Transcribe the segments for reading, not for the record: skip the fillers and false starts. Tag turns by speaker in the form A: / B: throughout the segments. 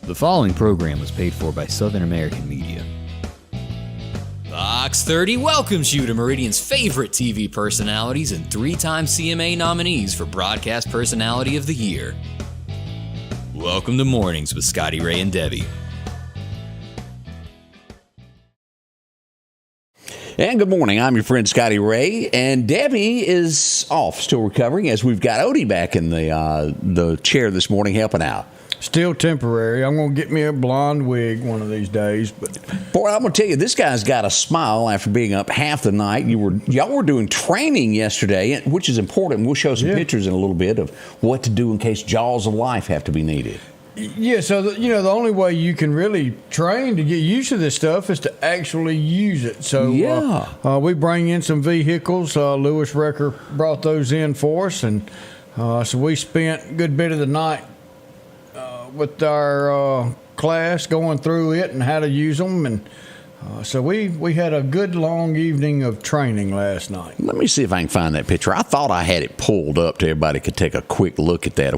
A: The following program was paid for by Southern American Media.
B: Box 30 welcomes you to Meridian's favorite TV personalities and three-time CMA nominees for Broadcast Personality of the Year. Welcome to Mornings with Scotty Ray and Debbie.
C: And good morning. I'm your friend Scotty Ray, and Debbie is off, still recovering, as we've got Odie back in the chair this morning helping out.
D: Still temporary. I'm going to get me a blonde wig one of these days. But
C: boy, I'm going to tell you, this guy's got a smile after being up half the night. Y'all were doing training yesterday, which is important. We'll show some pictures in a little bit of what to do in case jaws of life have to be needed.
D: Yeah, so the only way you can really train to get used to this stuff is to actually use it. So we bring in some vehicles. Lewis Recker brought those in for us, and so we spent a good bit of the night with our class going through it and how to use them, and so we had a good long evening of training last night.
C: Let me see if I can find that picture. I thought I had it pulled up to everybody could take a quick look at that.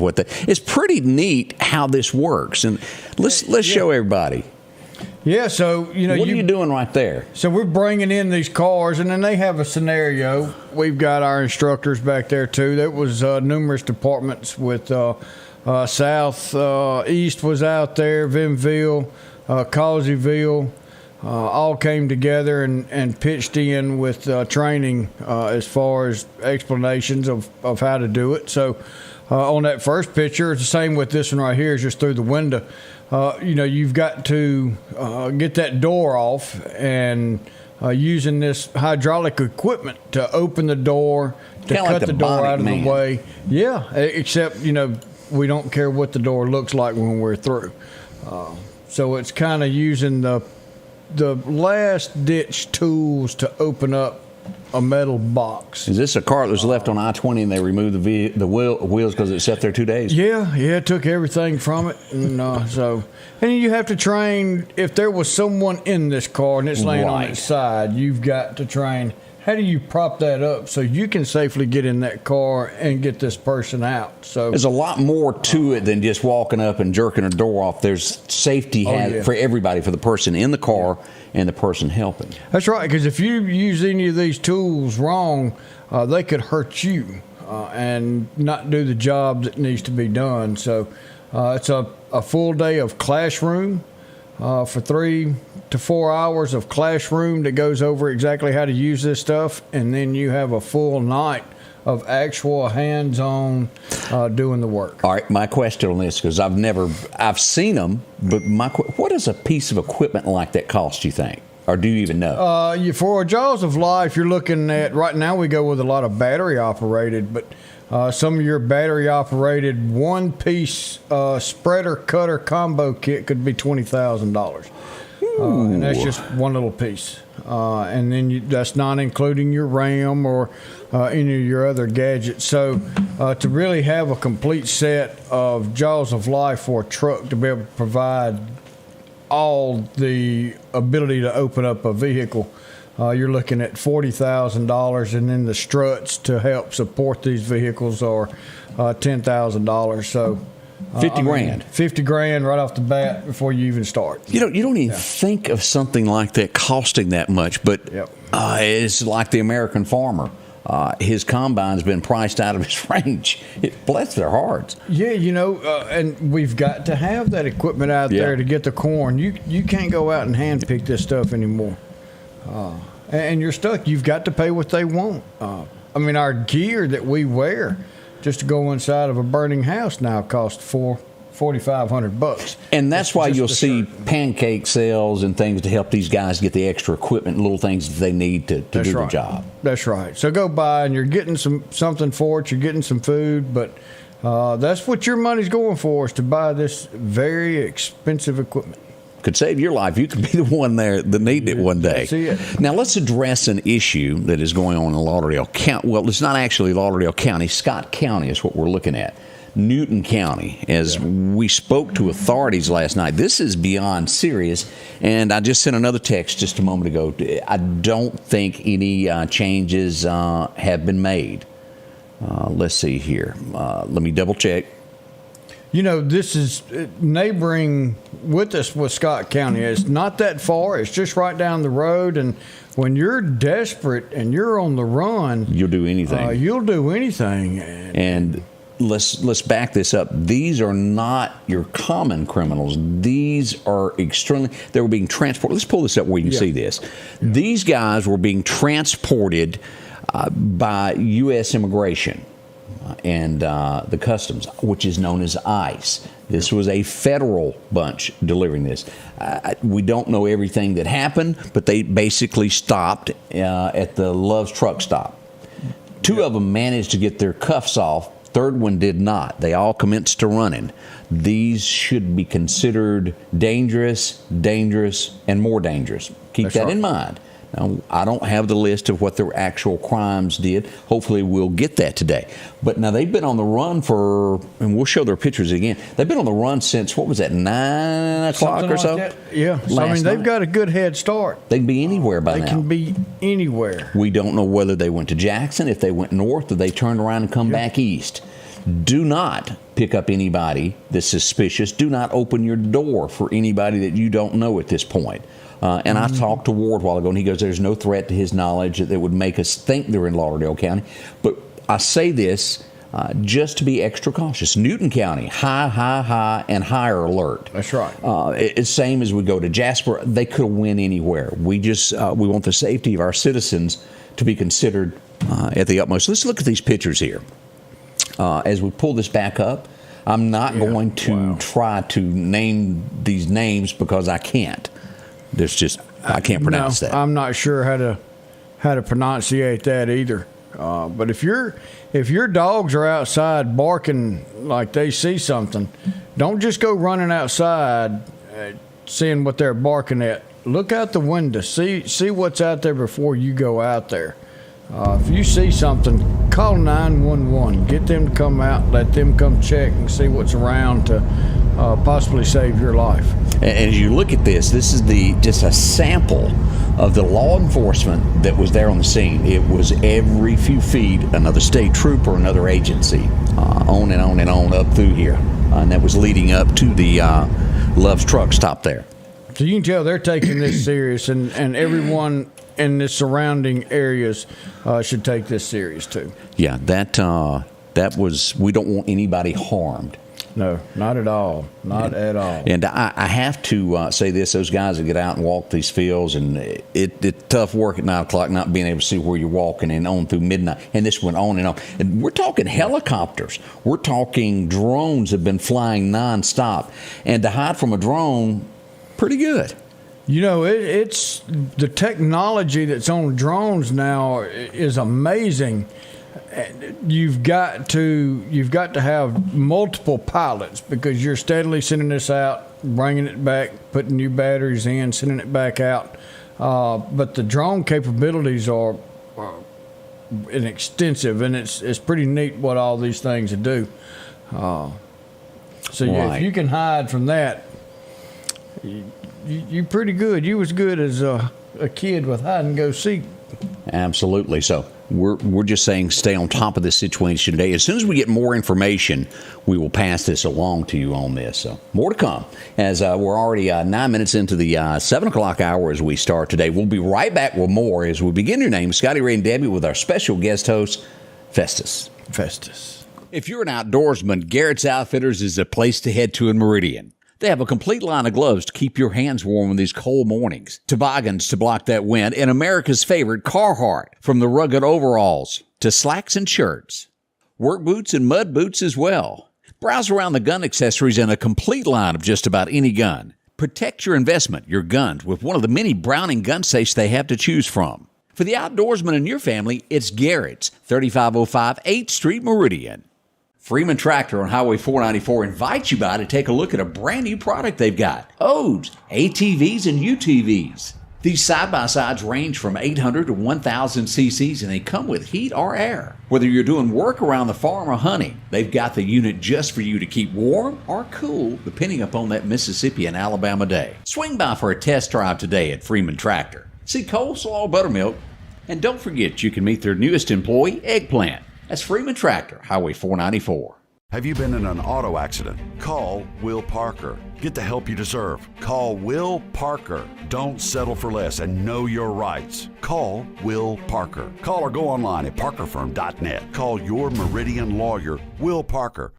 C: It's pretty neat how this works, and let's show everybody.
D: Yeah, so
C: what are you doing right there?
D: So we're bringing in these cars, and then they have a scenario. We've got our instructors back there too. There was numerous departments with South East was out there, Vinville, Causeyville. All came together and pitched in with training as far as explanations of how to do it. So on that first picture, it's the same with this one right here, is just through the window. You've got to get that door off and using this hydraulic equipment to open the door, to cut the door out of the way. Yeah, except, we don't care what the door looks like when we're through. So it's kind of using the last-ditch tools to open up a metal box.
C: Is this a car that was left on I-20 and they removed the wheels because it sat there 2 days?
D: Yeah, it took everything from it. And and you have to train, if there was someone in this car and it's laying on its side, you've got to train, how do you prop that up so you can safely get in that car and get this person out? So
C: there's a lot more to it than just walking up and jerking a door off. There's safety for everybody, for the person in the car and the person helping.
D: That's right, because if you use any of these tools wrong, they could hurt you and not do the job that needs to be done. So it's a full day of classroom. For 3 to 4 hours of classroom that goes over exactly how to use this stuff, and then you have a full night of actual hands-on doing the work.
C: All right, my question on this, because I've seen them, but what does a piece of equipment like that cost, you think? Or do you even know?
D: For jaws of life, you're looking at, right now we go with a lot of battery-operated, but some of your battery-operated one-piece spreader cutter combo kit could be $20,000. And that's just one little piece. And then that's not including your RAM or any of your other gadgets. So to really have a complete set of jaws of life for a truck to be able to provide all the ability to open up a vehicle, you're looking at $40,000, and then the struts to help support these vehicles are $10,000. So
C: $50,000.
D: $50,000 right off the bat before you even start.
C: You don't even think of something like that costing that much, but it's like the American farmer. His combine's been priced out of his range. Bless their hearts.
D: Yeah, and we've got to have that equipment out there to get the corn. You can't go out and hand pick this stuff anymore. And you're stuck. You've got to pay what they want. Our gear that we wear just to go inside of a burning house now costs $4,500.
C: And that's why you'll see pancake sales and things to help these guys get the extra equipment and little things that they need to do the job.
D: That's right. So go by and you're getting something for it. You're getting some food, but that's what your money's going for, is to buy this very expensive equipment.
C: Could save your life. You could be the one there that needed it one day.
D: See it.
C: Now, let's address an issue that is going on in Lauderdale County. Well, it's not actually Lauderdale County. Scott County is what we're looking at. Newton County. As we spoke to authorities last night, this is beyond serious. And I just sent another text just a moment ago. I don't think any changes have been made. Let's see here. Let me double check.
D: this is neighboring with us with Scott County. It's not that far. It's just right down the road. And when you're desperate and you're on the run,
C: You'll do anything.
D: You'll do anything.
C: And let's back this up. These are not your common criminals. These are they were being transported. Let's pull this up where you can see this. These guys were being transported by U.S. Immigration and the Customs, which is known as ICE. This was a federal bunch delivering this. We don't know everything that happened, but they basically stopped at the Love's truck stop. Two of them managed to get their cuffs off. Third one did not. They all commenced to running. These should be considered dangerous, and more dangerous. Keep that in mind. Now, I don't have the list of what their actual crimes did. Hopefully, we'll get that today. But now they've been on the run and we'll show their pictures again. They've been on the run since, 9 o'clock or so?
D: Like yeah. So, they've got a good head start.
C: They can be anywhere by now.
D: They can be anywhere.
C: We don't know whether they went to Jackson, if they went north, or they turned around and come back east. Do not pick up anybody that's suspicious. Do not open your door for anybody that you don't know at this point. And I talked to Ward a while ago, and he goes, there's no threat to his knowledge that would make us think they're in Lauderdale County. But I say this just to be extra cautious. Newton County, high, and higher alert.
D: That's right.
C: It's same as we go to Jasper. They could win anywhere. We just we want the safety of our citizens to be considered at the utmost. Let's look at these pictures here. As we pull this back up, I'm not going to try to name these names because I can't. There's just I can't pronounce that.
D: I'm not sure how to pronunciate that either. But if your dogs are outside barking like they see something, don't just go running outside seeing what they're barking at. Look out the window. See what's out there before you go out there. If you see something, call 911. Get them to come out. Let them come check and see what's around to possibly save your life.
C: And as you look at this is just a sample of the law enforcement that was there on the scene. It was every few feet another state trooper, another agency, on and on and on up through here. And that was leading up to the Love's truck stop there.
D: So you can tell they're taking this serious, and everyone in the surrounding areas should take this serious too.
C: Yeah, that was, we don't want anybody harmed.
D: No, not at all. Not at all.
C: And I have to say this, those guys that get out and walk these fields, and it's tough work at 9 o'clock not being able to see where you're walking and on through midnight. And this went on and on. And we're talking helicopters. We're talking drones have been flying nonstop. And to hide from a drone, pretty good.
D: It's the technology that's on drones now is amazing. You've got to have multiple pilots because you're steadily sending this out, bringing it back, putting new batteries in, sending it back out. But the drone capabilities are extensive, and it's pretty neat what all these things do. If you can hide from that, you're pretty good. You was good as a kid with hide and go seek.
C: Absolutely. So we're just saying stay on top of this situation today. As soon as we get more information, we will pass this along to you on this. So more to come as we're already 9 minutes into the 7 o'clock hour as we start today. We'll be right back with more as we begin. Your name, Scotty Ray and Debbie, with our special guest host, Festus. If you're an outdoorsman, Garrett's Outfitters is a place to head to in Meridian. They have a complete line of gloves to keep your hands warm in these cold mornings, toboggans to block that wind, and America's favorite Carhartt, from the rugged overalls to slacks and shirts. Work boots and mud boots as well. Browse around the gun accessories and a complete line of just about any gun. Protect your investment, your guns, with one of the many Browning gun safes they have to choose from. For the outdoorsman in your family, it's Garrett's, 3505 8th Street, Meridian. Freeman Tractor on Highway 494 invites you by to take a look at a brand new product they've got. Odes, ATVs, and UTVs. These side-by-sides range from 800 to 1,000 cc's, and they come with heat or air. Whether you're doing work around the farm or hunting, they've got the unit just for you to keep warm or cool, depending upon that Mississippi and Alabama day. Swing by for a test drive today at Freeman Tractor. See coleslaw, buttermilk, and don't forget you can meet their newest employee, Eggplant. That's Freeman Tractor, Highway 494.
E: Have you been in an auto accident? Call Will Parker. Get the help you deserve. Call Will Parker. Don't settle for less and know your rights. Call Will Parker. Call or go online at parkerfirm.net. Call your Meridian lawyer, Will Parker.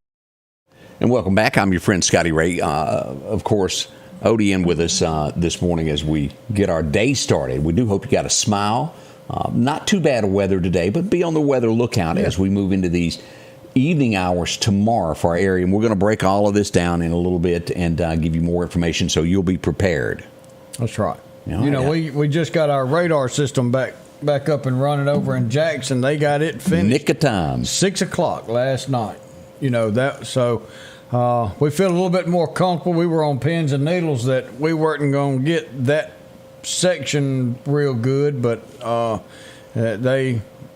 C: And welcome back. I'm your friend Scotty Ray. Of course, Odie in with us this morning as we get our day started. We do hope you got a smile. Not too bad of weather today, but be on the weather lookout as we move into these evening hours tomorrow for our area. And we're going to break all of this down in a little bit and give you more information so you'll be prepared.
D: That's right. We just got our radar system back up and running over in Jackson. They got it finished.
C: Nick of time.
D: 6 o'clock last night. We feel a little bit more comfortable. We were on pins and needles that we weren't going to get that section real good, but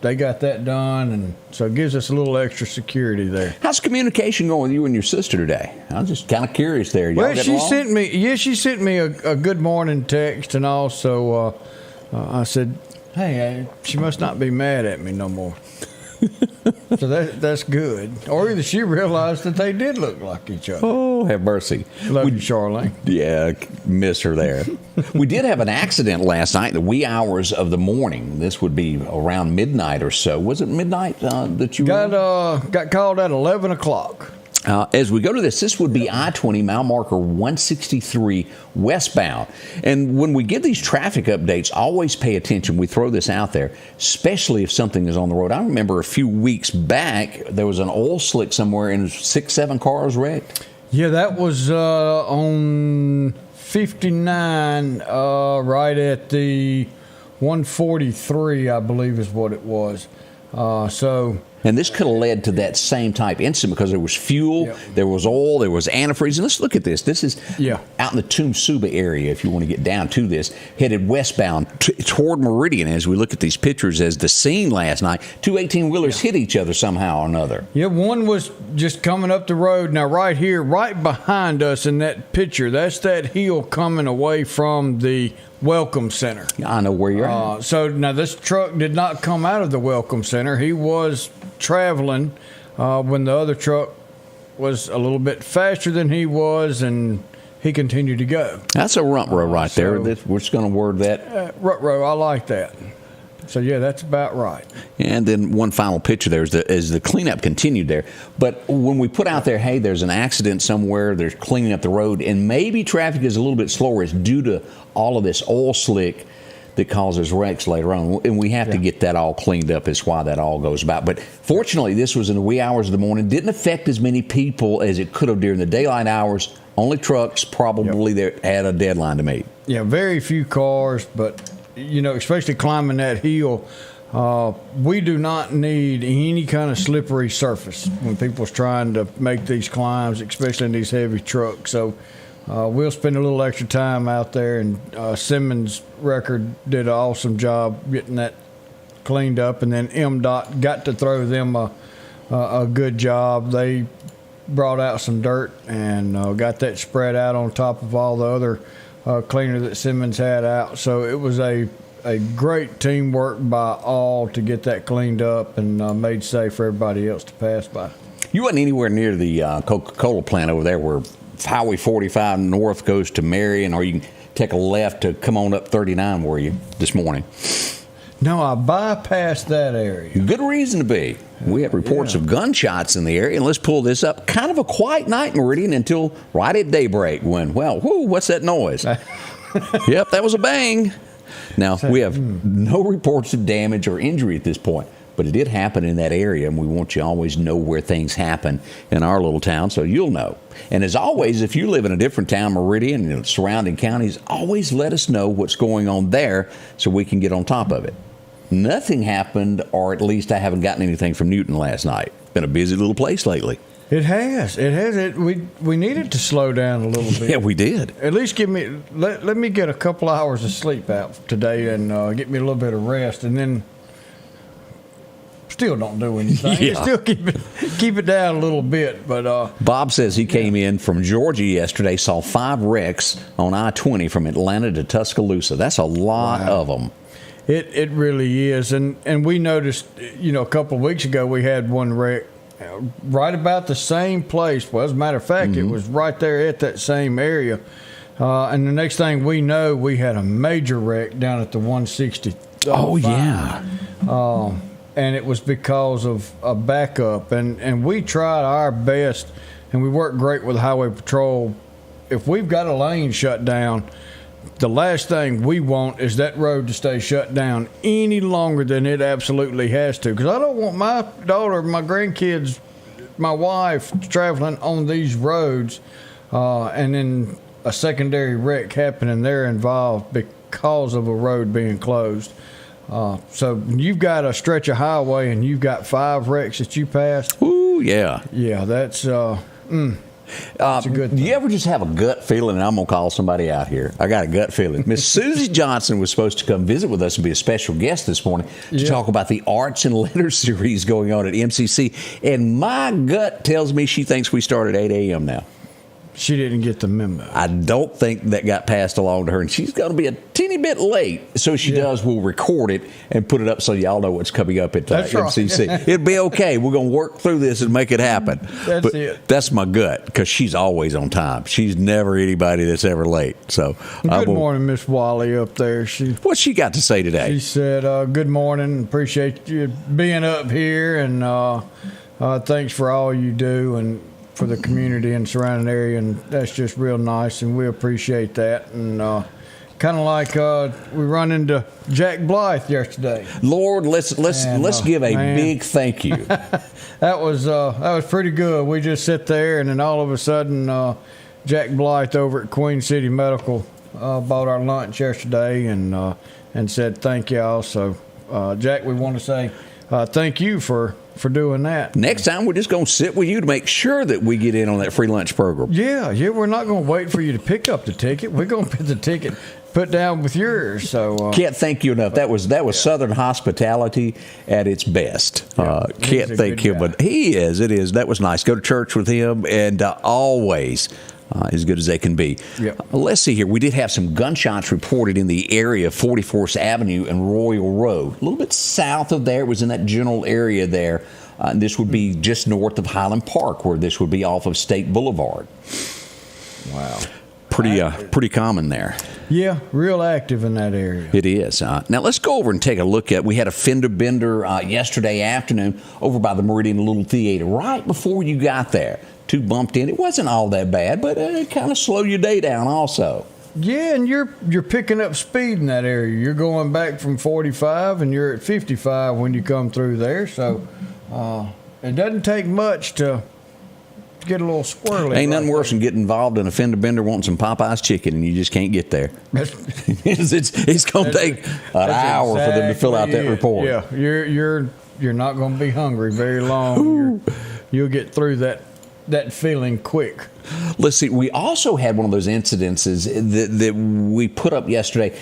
D: they got that done, and so it gives us a little extra security there.
C: How's communication going with you and your sister today? I'm just kind of curious there.
D: She sent me a good morning text, and also I said, hey, she must not be mad at me no more. So that's good. Or either she realized that they did look like each other.
C: Oh, have mercy.
D: Love you, Charlene.
C: Yeah, miss her there. We did have an accident last night in the wee hours of the morning. This would be around midnight or so. Was it midnight that you
D: got called at 11 o'clock?
C: As we go to this would be I-20, mile marker 163 westbound. And when we give these traffic updates, always pay attention. We throw this out there, especially if something is on the road. I remember a few weeks back, there was an oil slick somewhere and 6-7 cars wrecked.
D: Yeah, that was on 59, right at the 143, I believe is what it was.
C: And this could have led to that same type incident because there was fuel, there was oil, there was antifreeze. And let's look at this. This is out in the Tumsuba area, if you want to get down to this, headed westbound toward Meridian. As we look at these pictures as the scene last night, two 18-wheelers hit each other somehow or another.
D: Yeah, one was just coming up the road. Now, right here, right behind us in that picture, that's that hill coming away from the Welcome Center.
C: I know where you're at.
D: So now this truck did not come out of the Welcome Center. He was traveling when the other truck was a little bit faster than he was, and he continued to go.
C: That's a runt row right there. We're just going to word that.
D: Runt row, I like that. So, yeah, that's about right.
C: And then one final picture there is the cleanup continued there. But when we put out there, hey, there's an accident somewhere, they're cleaning up the road, and maybe traffic is a little bit slower, it's due to all of this oil slick that causes wrecks later on. And we have to get that all cleaned up is why that all goes about. But fortunately, this was in the wee hours of the morning. Didn't affect as many people as it could have during the daylight hours. Only trucks probably that had a deadline to meet.
D: Yeah, very few cars, but, especially climbing that hill, we do not need any kind of slippery surface when people's trying to make these climbs, especially in these heavy trucks. So we'll spend a little extra time out there, and Simmons Record did an awesome job getting that cleaned up, and then MDOT got to throw them a good job. They brought out some dirt and got that spread out on top of all the other cleaner that Simmons had out. So it was a great teamwork by all to get that cleaned up and made safe for everybody else to pass by.
C: You wasn't anywhere near the Coca-Cola plant over there where Highway 45 north goes to Meridian, or you can take a left to come on up 39, were you, this morning?
D: No, I bypassed that area.
C: Good reason to be. We have reports of gunshots in the area, and let's pull this up. Kind of a quiet night in Meridian until right at daybreak when, what's that noise? Yep, that was a bang. Now, we have no reports of damage or injury at this point, but it did happen in that area, and we want you to always know where things happen in our little town so you'll know. And as always, if you live in a different town, Meridian, and surrounding counties, always let us know what's going on there so we can get on top of it. Nothing happened, or at least I haven't gotten anything from Newton last night. Been a busy little place lately.
D: It has. We needed to slow down a little bit.
C: Yeah, we did.
D: At least let me get a couple hours of sleep out today and get me a little bit of rest, and then still don't do anything.
C: Yeah.
D: Still keep it down a little bit. But
C: Bob says he came in from Georgia yesterday, saw 5 wrecks on I-20 from Atlanta to Tuscaloosa. That's a lot of them.
D: It really is, and we noticed, a couple of weeks ago we had one wreck right about the same place. Well, as a matter of fact, it was right there at that same area. And the next thing we know, we had a major wreck down at the 160.
C: Oh, yeah.
D: And it was because of a backup. And we tried our best, and we worked great with Highway Patrol. If we've got a lane shut down, the last thing we want is that road to stay shut down any longer than it absolutely has to. Because I don't want my daughter, my grandkids, my wife traveling on these roads and then a secondary wreck happening there involved because of a road being closed. So you've got a stretch of highway and you've got 5 wrecks that you passed.
C: Ooh, yeah.
D: Yeah, that's a good thing.
C: Do you ever just have a gut feeling, and I'm going to call somebody out here. I got a gut feeling. Miss Susie Johnson was supposed to come visit with us and be a special guest this morning to talk about the Arts and Letters series going on at MCC. And my gut tells me she thinks we start at 8 a.m. now.
D: She didn't get the memo.
C: I don't think that got passed along to her, and she's going to be a teeny bit late. So she does. We'll record it and put it up so y'all know what's coming up at MCC. Right. It'll be okay. We're going to work through this and make it happen.
D: That's it.
C: That's my gut, because she's always on time. She's never anybody that's ever late. So
D: good morning, Miss Wally up there.
C: What's she got to say today?
D: She said, good morning. Appreciate you being up here, and thanks for all you do and for the community and surrounding area, and that's just real nice, and we appreciate that. And kind of like we run into Jack Blythe yesterday.
C: Lord, let's give a big thank you.
D: That was pretty good. We just sit there, and then all of a sudden, Jack Blythe over at Queen City Medical bought our lunch yesterday and said thank y'all. So, Jack, we want to say thank you for doing that.
C: Next time, we're just going to sit with you to make sure that we get in on that free lunch program.
D: Yeah, we're not going to wait for you to pick up the ticket. We're going to put the ticket put down with yours. So
C: can't thank you enough. That was Southern hospitality at its best. Can't thank him, but he is. It is. That was nice. Go to church with him, and always as good as they can be.
D: Yep.
C: Let's see here. We did have some gunshots reported in the area of 44th Avenue and Royal Road. A little bit south of there. It was in that general area there. This would be just north of Highland Park, where this would be off of State Boulevard.
D: Wow.
C: Pretty common there.
D: Yeah, real active in that area.
C: It is. Now, let's go over and take a look at, we had a fender bender yesterday afternoon over by the Meridian Little Theater right before you got there. 2 bumped in. It wasn't all that bad, but it kind of slowed your day down also.
D: Yeah, and you're picking up speed in that area. You're going back from 45, and you're at 55 when you come through there. So it doesn't take much to get a little squirrely.
C: Ain't nothing worse than getting involved in a fender bender wanting some Popeye's chicken, and you just can't get there. It's going to take an hour for them to fill out that report.
D: Yeah, you're not going to be hungry very long. You'll get through that feeling quick.
C: Let's see. We also had one of those incidences that we put up yesterday,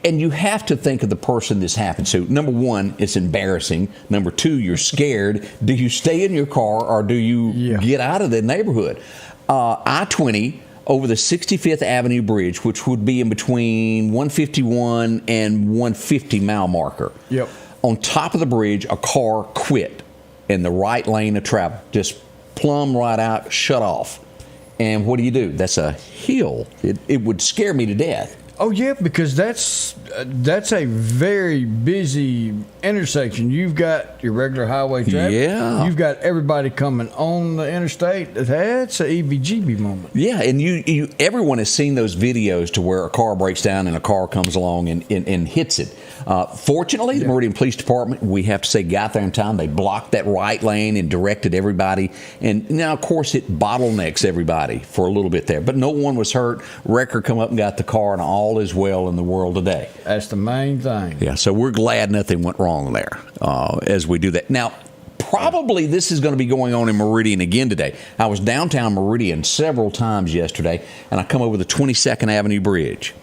C: and you have to think of the person this happened to. Number one, it's embarrassing. Number two, you're scared. Do you stay in your car or do you get out of the neighborhood? I-20 over the 65th Avenue Bridge, which would be in between 151 and 150 mile marker.
D: Yep.
C: On top of the bridge, a car quit in the right lane of travel. Just plumb right out, shut off. And what do? That's a hill. It would scare me to death.
D: Oh yeah, because that's a very busy intersection. You've got your regular highway traffic.
C: Yeah.
D: You've got everybody coming on the interstate. That's a EBGB moment.
C: Yeah, and everyone has seen those videos to where a car breaks down and a car comes along and hits it. Fortunately, the Meridian Police Department, we have to say, got there in time. They blocked that right lane and directed everybody. And now, of course, it bottlenecks everybody for a little bit there. But no one was hurt. Wrecker come up and got the car, and all is well in the world today.
D: That's the main thing.
C: Yeah, so we're glad nothing went wrong there as we do that. Now, probably this is going to be going on in Meridian again today. I was downtown Meridian several times yesterday, and I come over the 22nd Avenue Bridge.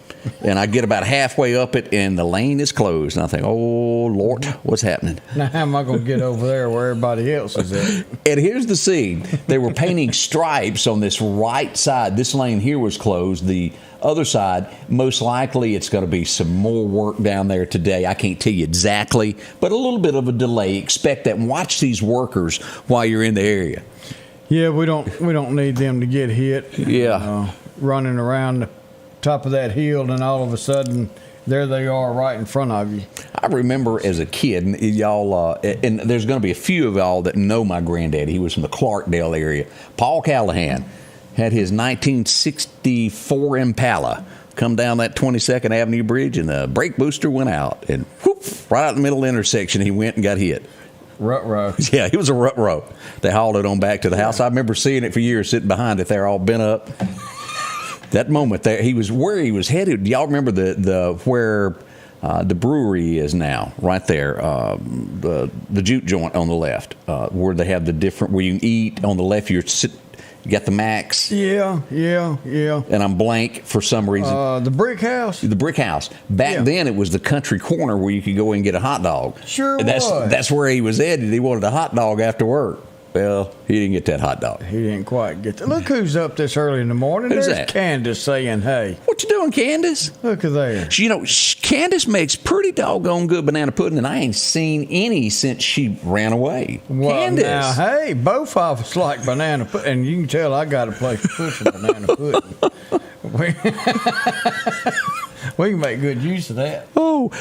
C: And I get about halfway up it, and the lane is closed. And I think, oh, Lord, what's happening?
D: Now, how am I going to get over there where everybody else is at?
C: And here's the scene. They were painting stripes on this right side. This lane here was closed. The other side, most likely it's going to be some more work down there today. I can't tell you exactly, but a little bit of a delay. Expect that, and watch these workers while you're in the area.
D: Yeah, we don't need them to get hit.
C: Yeah.
D: Running around the top of that hill, and all of a sudden, there they are right in front of you.
C: I remember as a kid, and y'all, and there's going to be a few of y'all that know my granddad. He was from the Clarkdale area. Paul Callahan had his 1964 Impala come down that 22nd Avenue Bridge, and the brake booster went out, and whoop, right out in the middle of the intersection, he went and got hit.
D: Rut row.
C: Yeah, it was a rut row. They hauled it on back to the house. I remember seeing it for years, sitting behind it there, all bent up. That moment there, he was where he was headed. Y'all remember the where the brewery is now, right there, the juke joint on the left, where they have the different, where you can eat on the left. You got the Max.
D: Yeah.
C: And I'm blank for some reason.
D: The brick house.
C: The brick house. Back then, it was the country corner where you could go in and get a hot dog.
D: Sure
C: and
D: was.
C: That's where he was headed. He wanted a hot dog after work. Well, he didn't get that hot dog.
D: He didn't quite get that. Look who's up this early in the morning.
C: Who's
D: There's
C: that?
D: Candace saying, hey.
C: What you doing, Candace?
D: Look at there.
C: You know, Candace makes pretty doggone good banana pudding, and I ain't seen any since she ran away.
D: Well,
C: Candace.
D: now, hey, both of us like banana pudding, and you can tell I got a place to put some banana pudding. We can make good use of that.
C: Oh,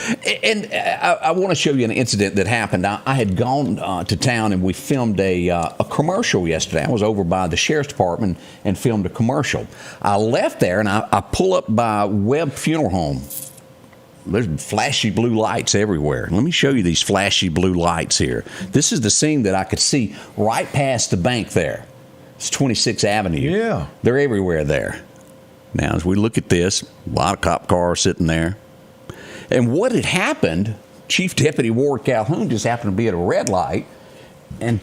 C: and I want to show you an incident that happened. I had gone to town, and we filmed a commercial yesterday. I was over by the sheriff's department and filmed a commercial. I left there, and I pull up by Webb Funeral Home. There's flashy blue lights everywhere. Let me show you these flashy blue lights here. This is the scene that I could see right past the bank there. It's 26th Avenue.
D: Yeah.
C: They're everywhere there. Now, as we look at this, a lot of cop cars sitting there. And what had happened, Chief Deputy Ward Calhoun just happened to be at a red light, and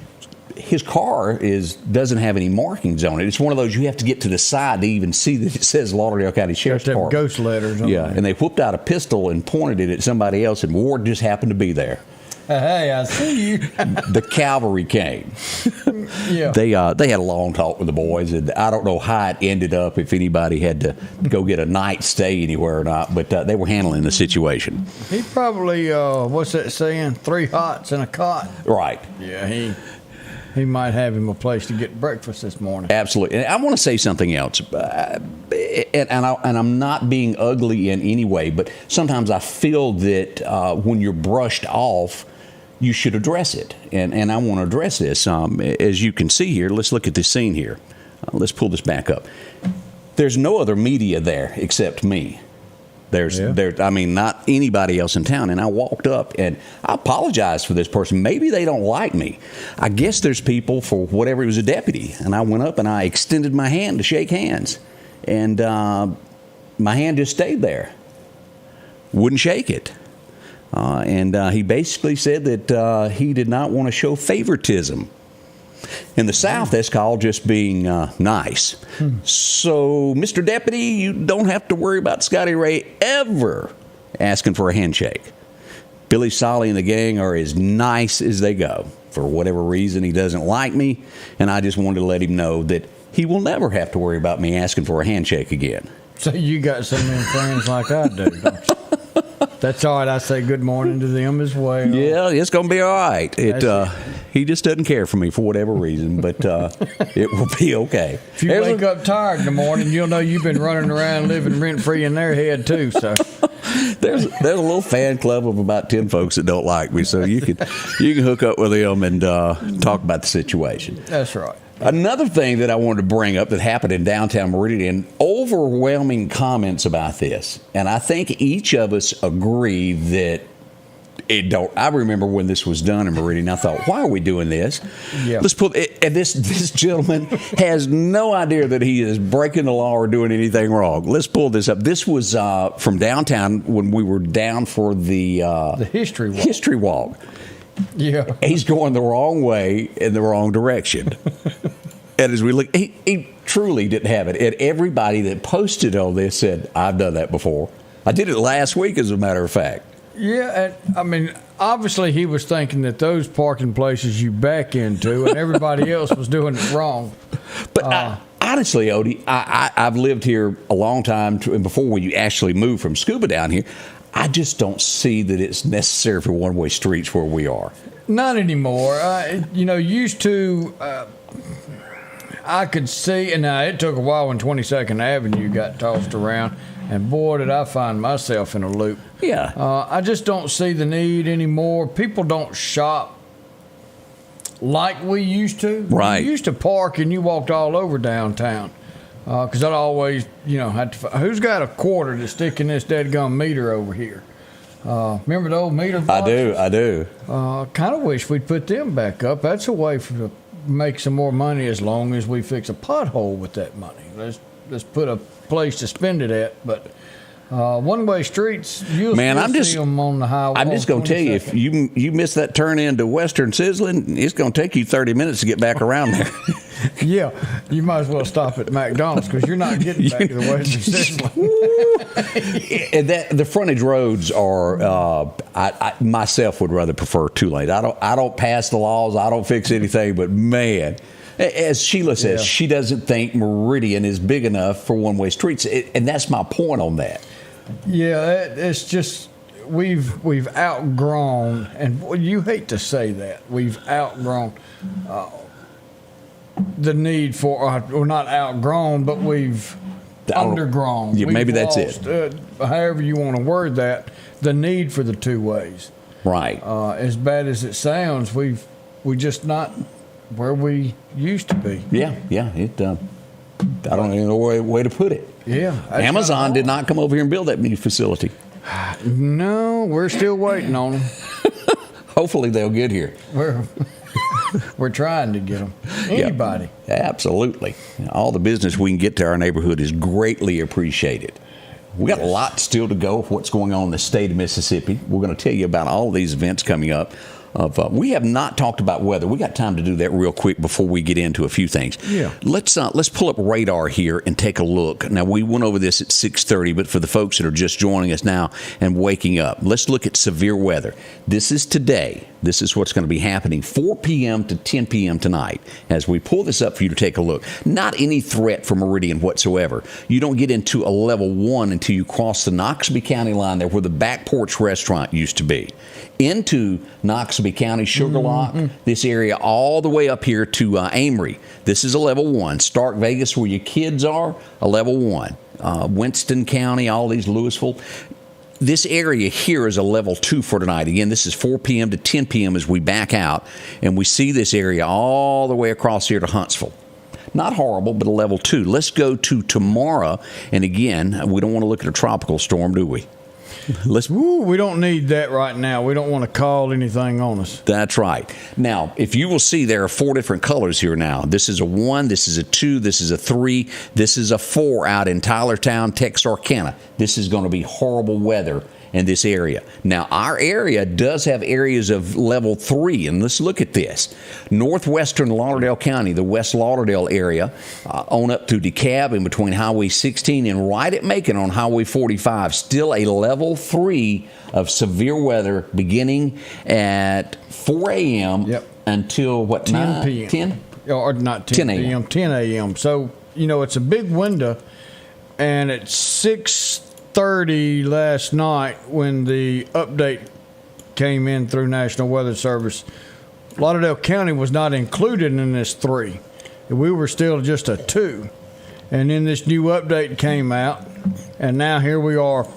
C: his car doesn't have any markings on it. It's one of those you have to get to the side to even see that it says Lauderdale County Sheriff's Department.
D: Ghost letters on
C: Yeah,
D: there.
C: and they whipped out a pistol and pointed it at somebody else, and Ward just happened to be there.
D: Hey, I see you.
C: The cavalry came.
D: Yeah.
C: They had a long talk with the boys, and I don't know how it ended up, if anybody had to go get a night stay anywhere or not, but they were handling the situation.
D: He probably, what's that saying? 3 hots and a cot.
C: Right.
D: Yeah, he might have him a place to get breakfast this morning.
C: Absolutely. And I want to say something else, and I'm not being ugly in any way, but sometimes I feel that when you're brushed off, you should address it. And I want to address this. As you can see here, let's look at this scene here. Let's pull this back up. There's no other media there except me. Not anybody else in town. And I walked up, and I apologized for this person. Maybe they don't like me. I guess there's people, for whatever, he was a deputy. And I went up and I extended my hand to shake hands. And my hand just stayed there. Wouldn't shake it. And he basically said that he did not want to show favoritism. In the South, that's called just being nice. So, Mr. Deputy, you don't have to worry about Scotty Ray ever asking for a handshake. Billy Solly and the gang are as nice as they go. For whatever reason, he doesn't like me, and I just wanted to let him know that he will never have to worry about me asking for a handshake again.
D: So you got so many friends like I do, don't you? That's all right. I say good morning to them as well.
C: Yeah, it's going to be all right. He just doesn't care for me for whatever reason, but it will be okay.
D: If you wake up tired in the morning, you'll know you've been running around living rent-free in their head, too. So
C: there's a little fan club of about 10 folks that don't like me, so you can hook up with them and talk about the situation.
D: That's right.
C: Another thing that I wanted to bring up that happened in downtown Meridian, overwhelming comments about this. And I think each of us agree that it don't. I remember when this was done in Meridian, I thought, why are we doing this?
D: Yeah.
C: Let's put it, and this gentleman has no idea that he is breaking the law or doing anything wrong. Let's pull this up. This was from downtown when we were down for the history walk.
D: Yeah.
C: He's going the wrong way in the wrong direction. And as we look, he truly didn't have it. And everybody that posted on this said, I've done that before. I did it last week, as a matter of fact.
D: Yeah, and I mean, obviously he was thinking that those parking places you back into and everybody else was doing it wrong.
C: But honestly, Odie, I've lived here a long time, and before we actually moved from Scuba down here, I just don't see that it's necessary for one-way streets where we are.
D: Not anymore. Used to, I could see, and it took a while when 22nd Avenue got tossed around, and boy, did I find myself in a loop.
C: Yeah.
D: I just don't see the need anymore. People don't shop like we used to.
C: Right.
D: We used to park and you walked all over downtown. Because I'd always, had to, who's got a quarter to stick in this dadgum meter over here? Remember the old meter boxes?
C: I do.
D: Kind of wish we'd put them back up. That's a way to make some more money as long as we fix a pothole with that money. Let's put a place to spend it at. But one-way streets, you'll see them on the highway.
C: I'm just going to tell you, if you miss that turn into Western Sizzling, it's going to take you 30 minutes to get back around there.
D: Yeah, you might as well stop at McDonald's because you're not getting back to the Western Sizzling.
C: And the frontage roads are. I myself would rather prefer 2 lanes. I don't pass the laws. I don't fix anything. But man, as Sheila says, she doesn't think Meridian is big enough for one-way streets, and that's my point on that.
D: Yeah, it's just we've outgrown, and you hate to say that, we've outgrown the need for, or not outgrown, but we've undergrown.
C: Yeah, maybe that's
D: lost,
C: it.
D: However you want to word that, the need for the 2 ways.
C: Right.
D: As bad as it sounds, we're just not where we used to be.
C: Yeah. It. I don't even know a way to put it.
D: Yeah.
C: Amazon did not come over here and build that new facility.
D: No, we're still waiting on them.
C: Hopefully they'll get here.
D: We're trying to get them. Anybody.
C: Yeah, absolutely. All the business we can get to our neighborhood is greatly appreciated. We got a lot still to go of what's going on in the state of Mississippi. We're going to tell you about all these events coming up. We have not talked about weather. We got time to do that real quick before we get into a few things.
D: Yeah.
C: Let's pull up radar here and take a look. Now, we went over this at 6:30, but for the folks that are just joining us now and waking up, let's look at severe weather. This is today. This is what's going to be happening 4 p.m. to 10 p.m. tonight. As we pull this up for you to take a look, not any threat for Meridian whatsoever. You don't get into a level 1 until you cross the Noxubee County line there where the Back Porch Restaurant used to be. Into Noxubee County, Sugar Lock, this area all the way up here to Amory. This is a level 1. Stark Vegas, where your kids are, a level 1. Winston County, all these, Louisville. This area here is a level 2 for tonight. Again, this is 4 p.m. to 10 p.m. as we back out, and we see this area all the way across here to Huntsville. Not horrible, but a level 2. Let's go to tomorrow, and again, we don't want to look at a tropical storm, do we?
D: We don't need that right now. We don't want to call anything on us.
C: That's right. Now, if you will see, there are 4 different colors here now. This is a 1, this is a 2, this is a 3, this is a 4 out in Tylertown, Texarkana. This is going to be horrible weather in this area. Now, our area does have areas of level 3, and let's look at this. Northwestern Lauderdale County, the West Lauderdale area, on up through DeKalb and between Highway 16 and right at Macon on Highway 45, still a level 3 of severe weather beginning at 4 a.m. until what,
D: 10 p.m.
C: 10?
D: Or not 10 p.m., 10 a.m. So, it's a big window, and it's 6:30 last night when the update came in through National Weather Service. Lauderdale County was not included in this 3. We were still just a 2. And then this new update came out, and now here we are.